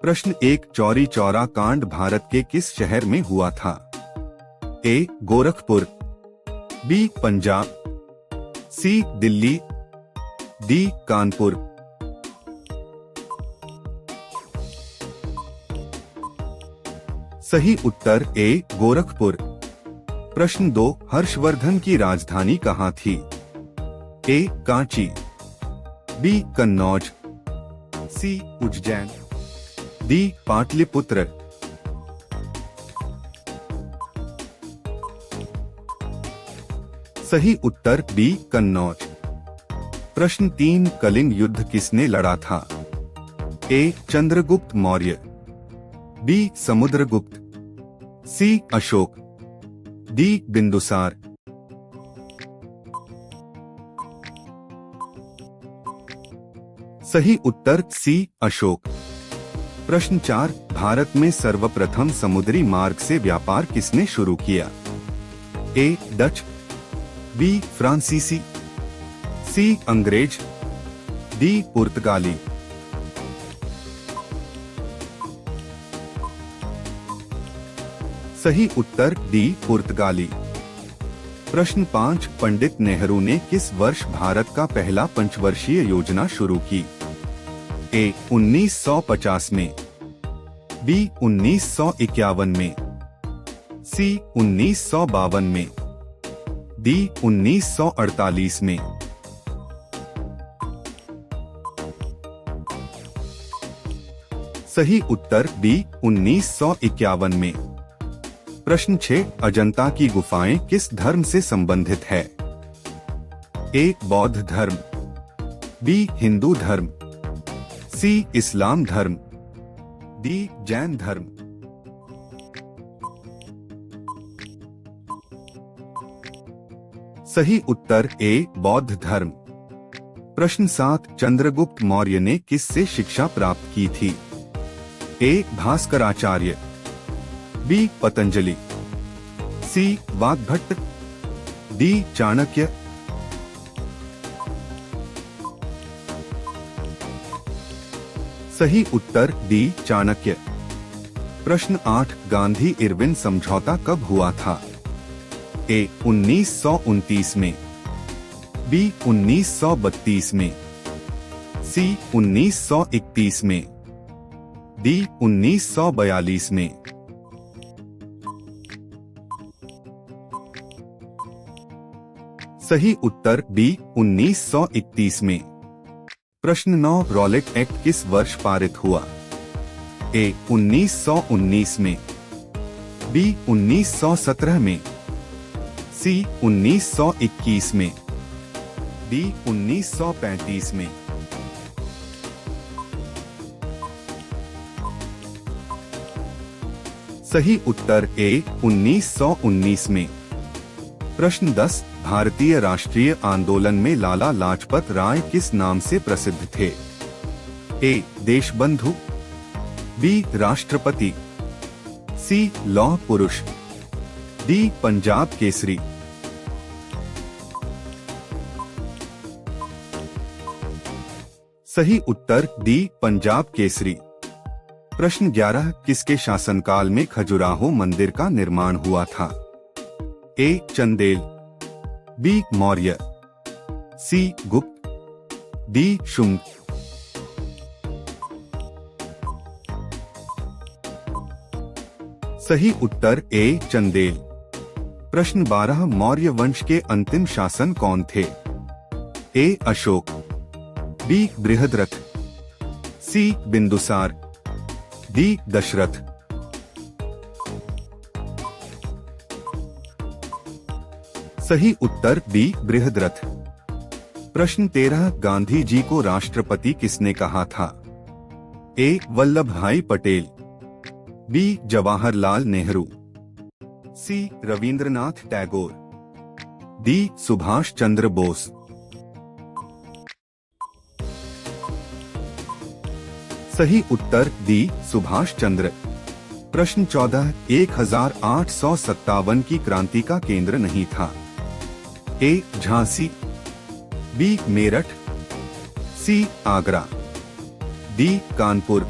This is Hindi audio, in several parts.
प्रश्न 1 चौरी चौरा कांड भारत के किस शहर में हुआ था? ए गोरखपुर, बी पंजाब, सी दिल्ली, डी कानपुर। सही उत्तर ए गोरखपुर। प्रश्न 2 हर्षवर्धन की राजधानी कहाँ थी? ए कांची, बी कन्नौज, सी उज्जैन, डी पाटलिपुत्र। सही उत्तर बी कन्नौज। प्रश्न 3 कलिंग युद्ध किसने लड़ा था? ए चंद्रगुप्त मौर्य, बी समुद्रगुप्त, सी अशोक, डी बिंदुसार। सही उत्तर सी अशोक। प्रश्न 4 भारत में सर्वप्रथम समुद्री मार्ग से व्यापार किसने शुरू किया? ए डच, बी फ्रांसीसी, सी अंग्रेज, डी पुर्तगाली। सही उत्तर डी पुर्तगाली। प्रश्न 5 पंडित नेहरू ने किस वर्ष भारत का पहला पंचवर्षीय योजना शुरू की? ए 1950 में, बी 1951 में, सी 1952 में, डी 1948 में। सही उत्तर बी 1951 में। प्रश्न 6 अजंता की गुफाएं किस धर्म से संबंधित है? ए बौद्ध धर्म, बी हिंदू धर्म, सी इस्लाम धर्म, डी जैन धर्म। सही उत्तर ए बौद्ध धर्म। प्रश्न 7 चंद्रगुप्त मौर्य ने किससे शिक्षा प्राप्त की थी? ए भास्कराचार्य, बी पतंजलि, सी वाग्भट्ट, डी चाणक्य। सही उत्तर डी चाणक्य। प्रश्न 8 गांधी इरविन समझौता कब हुआ था? ए 1929 में, बी 1932 में, सी 1931 में, डी 1942 में। सही उत्तर बी 1931 में। प्रश्न 9 रॉलेट एक्ट किस वर्ष पारित हुआ? ए 1919 में, बी 1917 में, सी 1921 में, डी 1935 में। सही उत्तर ए 1919 में। प्रश्न 10 भारतीय राष्ट्रीय आंदोलन में लाला लाजपत राय किस नाम से प्रसिद्ध थे? ए देशबंधु, बी राष्ट्रपति, सी लौह पुरुष, डी पंजाब केसरी। सही उत्तर डी पंजाब केसरी। प्रश्न 11 किसके शासनकाल में खजुराहो मंदिर का निर्माण हुआ था? ए चंदेल, बी मौर्य, सी गुप्त, डी शुंग। सही उत्तर ए चंदेल। प्रश्न 12 मौर्य वंश के अंतिम शासन कौन थे? ए अशोक, बी बृहद्रथ, सी बिंदुसार, डी दशरथ। सही उत्तर बी बृहद्रथ। प्रश्न 13 गांधी जी को राष्ट्रपति किसने कहा था? ए वल्लभ भाई पटेल, बी जवाहरलाल नेहरू, सी रविंद्रनाथ टैगोर, डी सुभाष चंद्र बोस। सही उत्तर डी सुभाष चंद्र। प्रश्न 14 1857 की क्रांति का केंद्र नहीं था? ए झांसी, बी मेरठ, सी आगरा, डी कानपुर।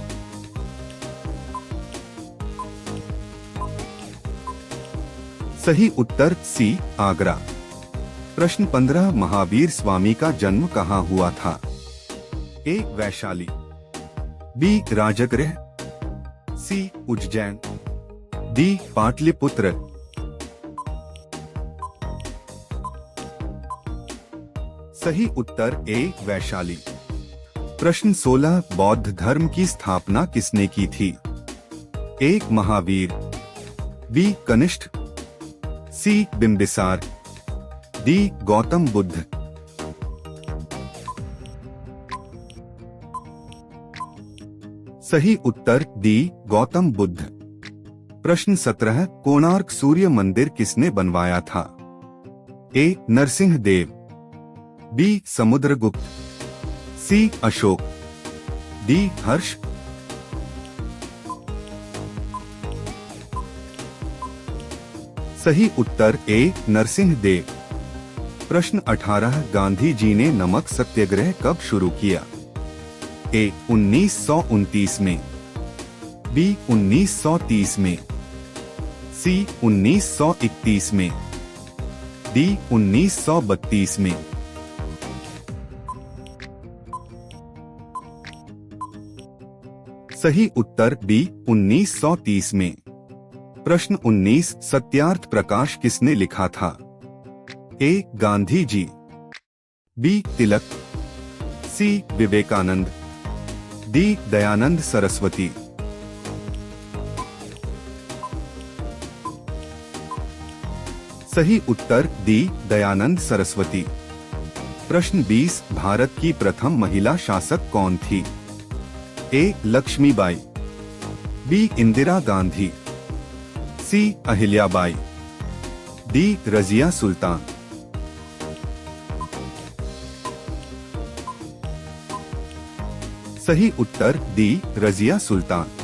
सही उत्तर सी आगरा। प्रश्न 15 महावीर स्वामी का जन्म कहाँ हुआ था? ए वैशाली, बी राजगृह, सी उज्जैन, डी पाटलिपुत्र। सही उत्तर ए वैशाली। प्रश्न 16 बौद्ध धर्म की स्थापना किसने की थी? ए महावीर, बी कनिष्ठ, सी बिंबिसार, डी गौतम बुद्ध। सही उत्तर डी गौतम बुद्ध। प्रश्न 17 कोणार्क सूर्य मंदिर किसने बनवाया था? ए नरसिंह देव, बी समुद्रगुप्त, सी अशोक, डी हर्ष। सही उत्तर ए नरसिंह देव। प्रश्न 18 गांधी जी ने नमक सत्याग्रह कब शुरू किया? ए 1929 में, बी 1930 में, सी 1931 में, डी 1932 में। सही उत्तर बी 1930 में। प्रश्न 19 सत्यार्थ प्रकाश किसने लिखा था? ए गांधी जी, बी तिलक, सी विवेकानंद, डी दयानंद सरस्वती। सही उत्तर डी दयानंद सरस्वती। प्रश्न 20 भारत की प्रथम महिला शासक कौन थी? ए लक्ष्मीबाई, बी इंदिरा गांधी, सी अहिल्याबाई, डी रजिया सुल्तान। सही उत्तर डी रजिया सुल्तान।